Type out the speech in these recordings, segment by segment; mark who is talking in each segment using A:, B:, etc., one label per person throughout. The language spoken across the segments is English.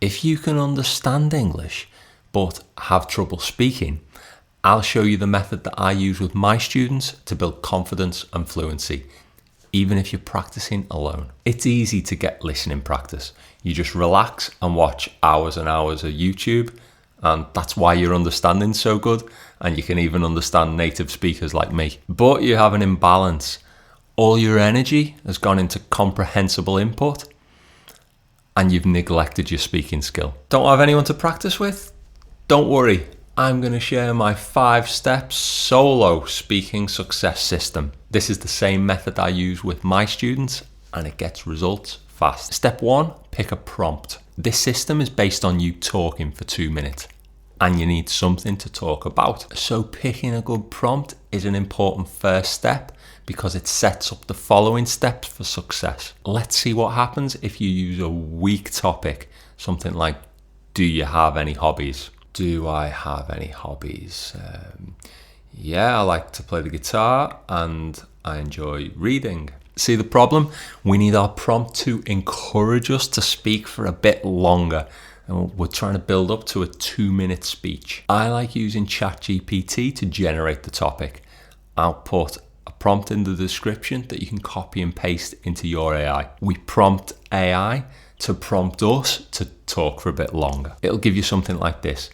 A: If you can understand English but have trouble speaking, I'll show you the method that I use with my students to build confidence and fluency, even if you're practicing alone. It's easy to get listening practice. You just relax and watch hours and hours of YouTube, and that's why your understanding's so good, and you can even understand native speakers like me. But you have an imbalance. All your energy has gone into comprehensible input, and you've neglected your speaking skill. Don't have anyone to practice with? Don't worry. I'm going to share my 5-step solo speaking success system. This is the same method I use with my students, and it gets results fast. Step 1, pick a prompt. This system is based on you talking for 2 minutes, and you need something to talk about. So picking a good prompt is an important first step because it sets up the following steps for success. Let's see what happens if you use a weak topic, something like, do you have any hobbies? Do I have any hobbies? Yeah, I like to play the guitar and I enjoy reading. See the problem? We need our prompt to encourage us to speak for a bit longer. And we're trying to build up to a 2-minute speech. I like using ChatGPT to generate the topic. I'll put a prompt in the description that you can copy and paste into your AI. We prompt AI to prompt us to talk for a bit longer. It'll give you something like this.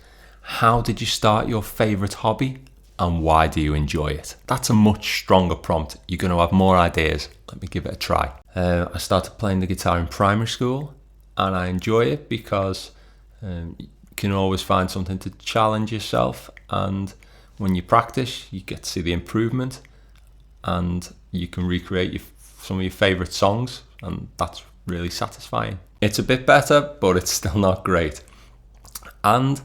A: How did you start your favorite hobby and why do you enjoy it? That's a much stronger prompt. You're going to have more ideas. Let me give it a try. I started playing the guitar in primary school and I enjoy it because you can always find something to challenge yourself, and when you practice you get to see the improvement and you can recreate some of your favorite songs, and that's really satisfying. It's a bit better, but it's still not great. And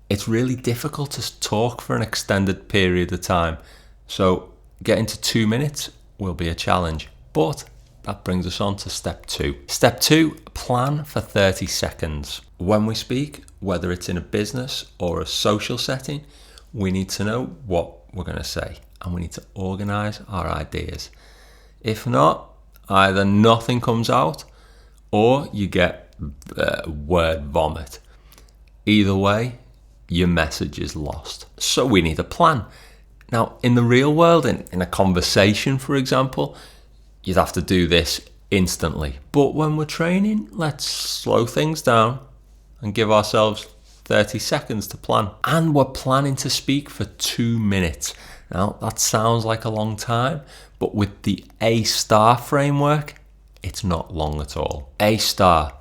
A: it's really difficult to talk for an extended period of time. So getting to 2 minutes will be a challenge. But that brings us on to step 2. Step 2, plan for 30 seconds. When we speak, whether it's in a business or a social setting, we need to know what we're going to say and we need to organize our ideas. If not, either nothing comes out or you get word vomit. Either way, your message is lost. So we need a plan. Now, in the real world, in a conversation, for example, you'd have to do this instantly. But when we're training, let's slow things down and give ourselves 30 seconds to plan. And we're planning to speak for 2 minutes. Now, that sounds like a long time, but with the A-STAR framework, it's not long at all. A-STAR,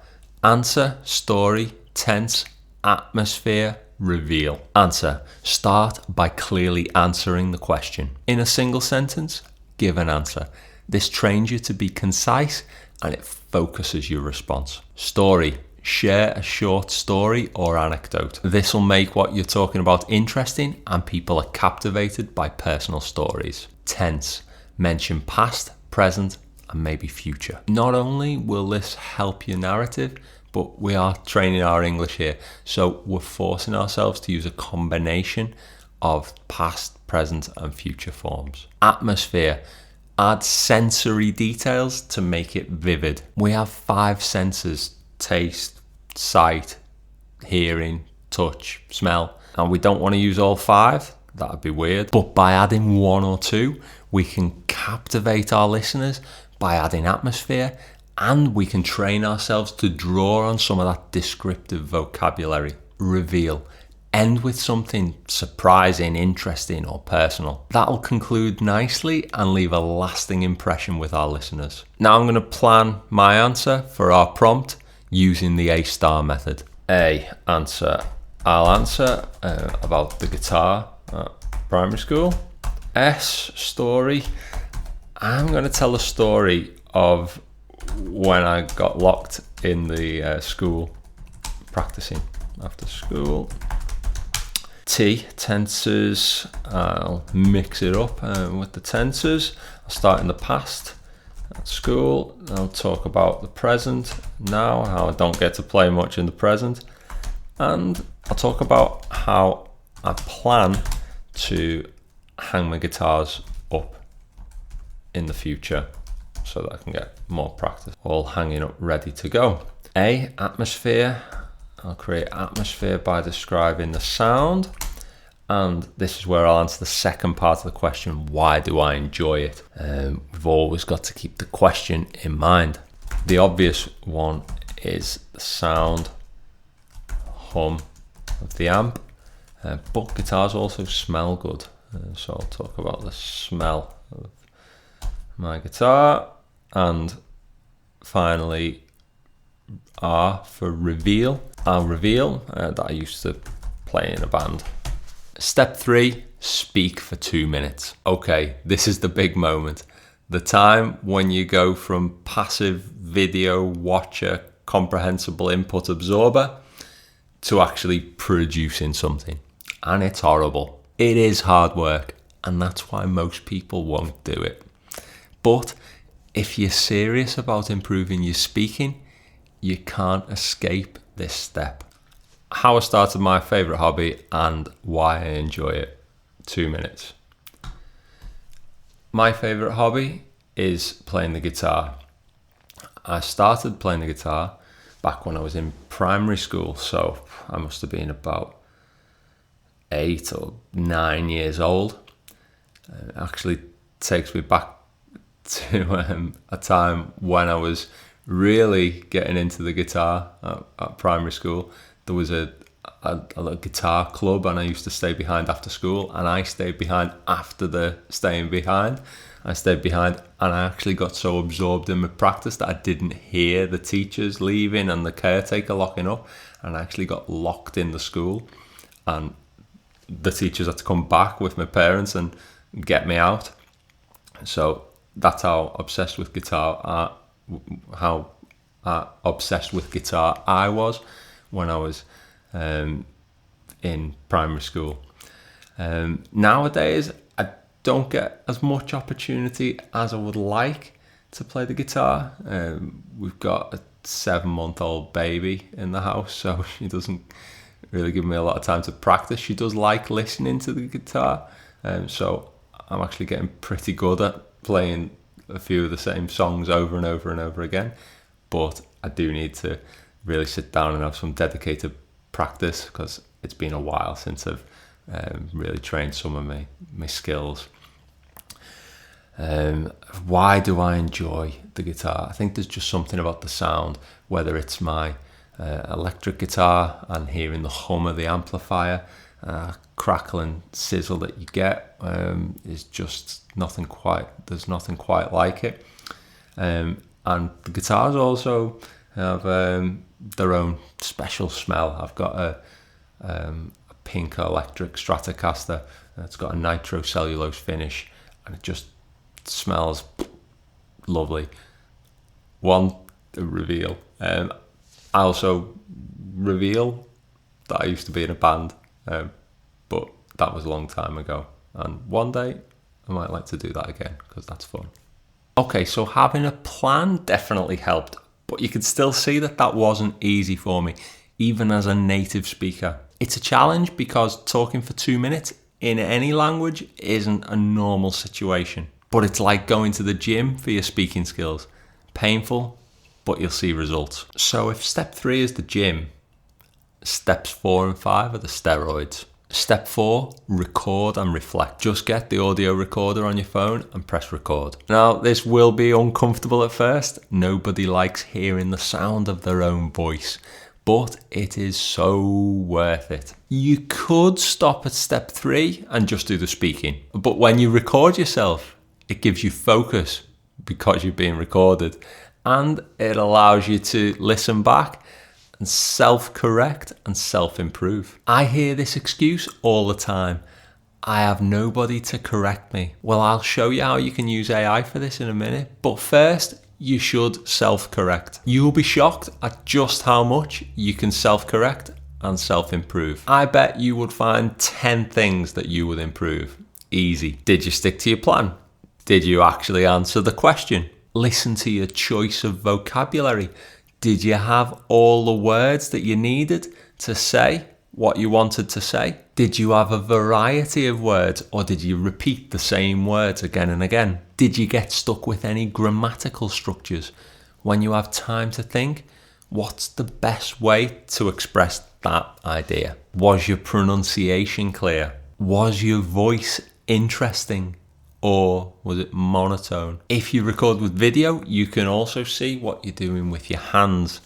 A: answer, story, tense, atmosphere, reveal. Answer, start by clearly answering the question. In a single sentence, give an answer. This trains you to be concise and it focuses your response. Story, share a short story or anecdote. This will make what you're talking about interesting and people are captivated by personal stories. Tense, mention past, present, and maybe future. Not only will this help your narrative, but we are training our English here. So we're forcing ourselves to use a combination of past, present, and future forms. Atmosphere, add sensory details to make it vivid. We have 5 senses: taste, sight, hearing, touch, smell. And we don't want to use all 5. That would be weird. But by adding 1 or 2, we can captivate our listeners by adding atmosphere, and we can train ourselves to draw on some of that descriptive vocabulary. Reveal. End with something surprising, interesting, or personal. That'll conclude nicely and leave a lasting impression with our listeners. Now I'm going to plan my answer for our prompt using the A-STAR method. A, answer. I'll answer about the guitar at primary school. S, story. I'm going to tell a story of when I got locked in the school practicing after school. T, tenses. I'll mix it up with the tenses. I'll start in the past at school. I'll talk about the present now, how I don't get to play much in the present. And I'll talk about how I plan to hang my guitars up in the future so that I can get more practice, all hanging up ready to go. A, atmosphere. I'll create atmosphere by describing the sound. And this is where I'll answer the second part of the question, why do I enjoy it? We've always got to keep the question in mind. The obvious one is the sound, hum of the amp, but guitars also smell good. So I'll talk about the smell of my guitar. And finally, R for reveal. I'll reveal that I used to play in a band. Step 3, speak for 2 minutes. Okay, this is the big moment. The time when you go from passive video watcher, comprehensible input absorber to actually producing something. And it's horrible. It is hard work, and that's why most people won't do it. But if you're serious about improving your speaking, you can't escape this step. How I started my favourite hobby and why I enjoy it. 2 minutes. My favourite hobby is playing the guitar. I started playing the guitar back when I was in primary school, so I must have been about 8 or 9 years old. It actually takes me back to a time when I was really getting into the guitar at primary school. There was a little guitar club, and I used to stay behind after school, and I stayed behind after the staying behind. I stayed behind, and I actually got so absorbed in my practice that I didn't hear the teachers leaving and the caretaker locking up, and I actually got locked in the school, and the teachers had to come back with my parents and get me out. So that's how obsessed with guitar I was when I was in primary school. Nowadays, I don't get as much opportunity as I would like to play the guitar. We've got a 7-month-old baby in the house, so she doesn't really give me a lot of time to practice. She does like listening to the guitar, so I'm actually getting pretty good at playing a few of the same songs over and over and over again. But I do need to really sit down and have some dedicated practice, because it's been a while since I've really trained some of my skills. Why do I enjoy the guitar? I think there's just something about the sound, whether it's my electric guitar and hearing the hum of the amplifier, crackle and sizzle that you get is just there's nothing quite like it. And the guitars also have their own special smell. I've got a pink electric Stratocaster. It's got a nitrocellulose finish, and it just smells lovely. The reveal. I also reveal that I used to be in a band, but that was a long time ago. And one day I might like to do that again, because that's fun. Okay, so having a plan definitely helped, but you could still see that wasn't easy for me, even as a native speaker. It's a challenge because talking for 2 minutes in any language isn't a normal situation, but it's like going to the gym for your speaking skills. Painful, but you'll see results. So if step 3 is the gym, steps 4 and 5 are the steroids. Step 4, record and reflect. Just get the audio recorder on your phone and press record. Now, this will be uncomfortable at first. Nobody likes hearing the sound of their own voice, but it is so worth it. You could stop at step 3 and just do the speaking, but when you record yourself, it gives you focus because you're being recorded, and it allows you to listen back and self-correct and self-improve. I hear this excuse all the time. I have nobody to correct me. Well, I'll show you how you can use AI for this in a minute, but first, you should self-correct. You'll be shocked at just how much you can self-correct and self-improve. I bet you would find 10 things that you would improve. Easy. Did you stick to your plan? Did you actually answer the question? Listen to your choice of vocabulary. Did you have all the words that you needed to say what you wanted to say? Did you have a variety of words, or did you repeat the same words again and again? Did you get stuck with any grammatical structures? When you have time to think, What's the best way to express that idea? Was your pronunciation clear? Was your voice interesting? Or was it monotone? If you record with video, you can also see what you're doing with your hands,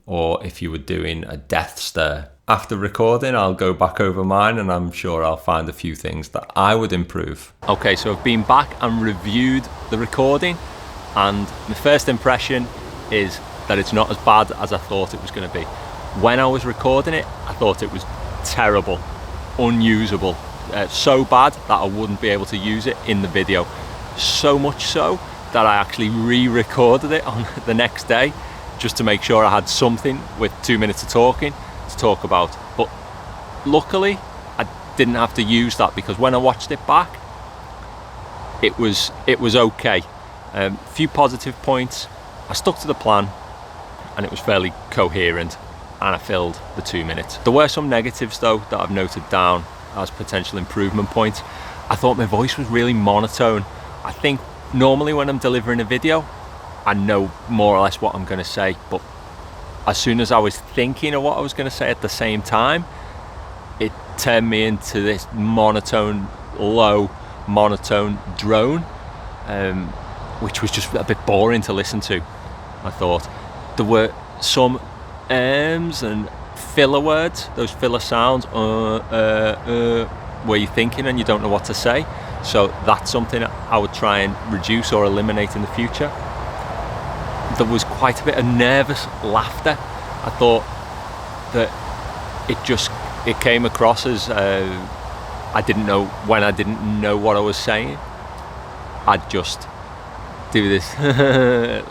A: or if you were doing a death stare. After recording, I'll go back over mine and I'm sure I'll find a few things that I would improve. Okay, so I've been back and reviewed the recording, and my first impression is that it's not as bad as I thought it was going to be. When I was recording it, I thought it was terrible, unusable. So bad that I wouldn't be able to use it in the video. So much so that I actually re-recorded it on the next day just to make sure I had something with 2 minutes of talking to talk about. But luckily I didn't have to use that, because when I watched it back, it was okay. Few positive points. I stuck to the plan and it was fairly coherent, and I filled the 2 minutes. There were some negatives though that I've noted down as potential improvement points. I thought my voice was really monotone. I think normally when I'm delivering a video, I know more or less what I'm going to say, but as soon as I was thinking of what I was going to say at the same time, it turned me into this monotone, low monotone drone, which was just a bit boring to listen to. I thought there were some ums and filler words, those filler sounds, where you're thinking and you don't know what to say. So that's something I would try and reduce or eliminate in the future. There was quite a bit of nervous laughter. I thought that it came across as I didn't know what I was saying, I'd just do this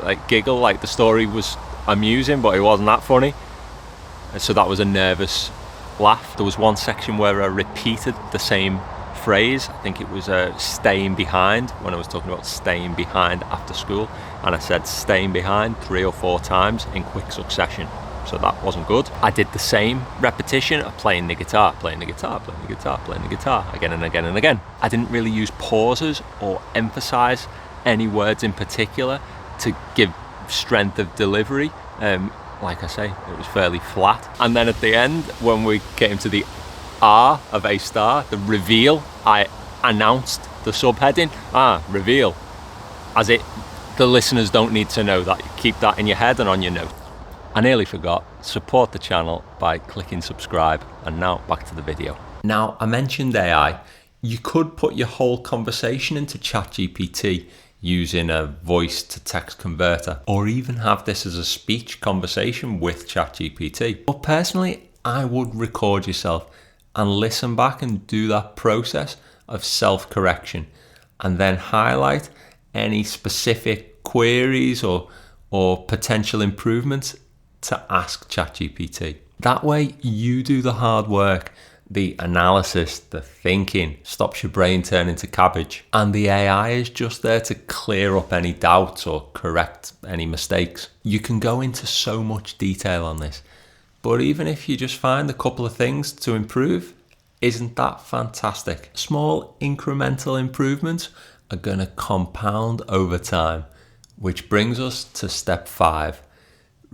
A: like giggle, like the story was amusing but it wasn't that funny. So that was a nervous laugh. There was one section where I repeated the same phrase. I think it was staying behind, when I was talking about staying behind after school, and I said staying behind 3 or 4 times in quick succession. So that wasn't good. I did the same repetition of playing the guitar, playing the guitar, playing the guitar, playing the guitar, again and again and again. I didn't really use pauses or emphasize any words in particular to give strength of delivery. Like I say, it was fairly flat. And then at the end, when we came to the R of A star, the reveal, I announced the subheading, reveal, as it, the listeners don't need to know that. Keep that in your head and on your note. I nearly forgot, support the channel by clicking subscribe. And now back to the video. Now, I mentioned AI. You could put your whole conversation into ChatGPT using a voice to text converter, or even have this as a speech conversation with ChatGPT. But personally, I would record yourself and listen back and do that process of self-correction, and then highlight any specific queries or potential improvements to ask ChatGPT. That way you do the hard work, the analysis, the thinking, stops your brain turning to cabbage, and the AI is just there to clear up any doubts or correct any mistakes. You can go into so much detail on this, but even if you just find a couple of things to improve, isn't that fantastic? Small incremental improvements are going to compound over time, which brings us to step 5,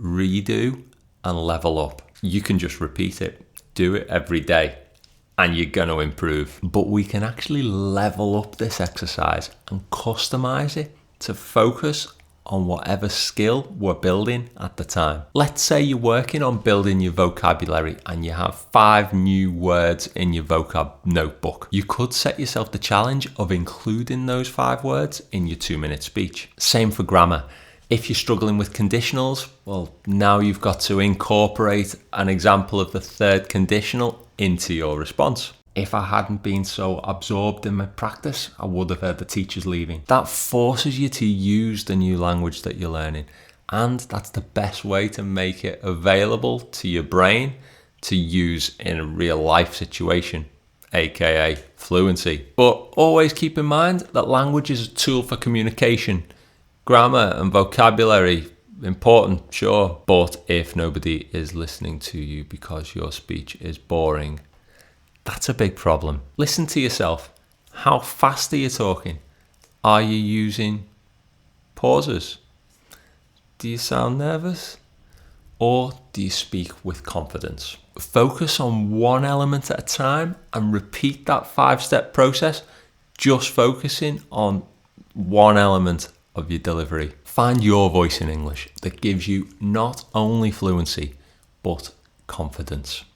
A: redo and level up. You can just repeat it, do it every day, and you're going to improve. But we can actually level up this exercise and customize it to focus on whatever skill we're building at the time. Let's say you're working on building your vocabulary and you have 5 new words in your vocab notebook. You could set yourself the challenge of including those 5 words in your 2-minute speech. Same for grammar. If you're struggling with conditionals, well, now you've got to incorporate an example of the 3rd conditional into your response. If I hadn't been so absorbed in my practice, I would have heard the teachers leaving. That forces you to use the new language that you're learning, and that's the best way to make it available to your brain to use in a real life situation, aka fluency. But always keep in mind that language is a tool for communication. Grammar and vocabulary, important, sure, but if nobody is listening to you because your speech is boring, that's a big problem. Listen to yourself. How fast are you talking? Are you using pauses? Do you sound nervous? Or do you speak with confidence? Focus on one element at a time and repeat that 5-step process, just focusing on one element of your delivery. Find your voice in English that gives you not only fluency, but confidence.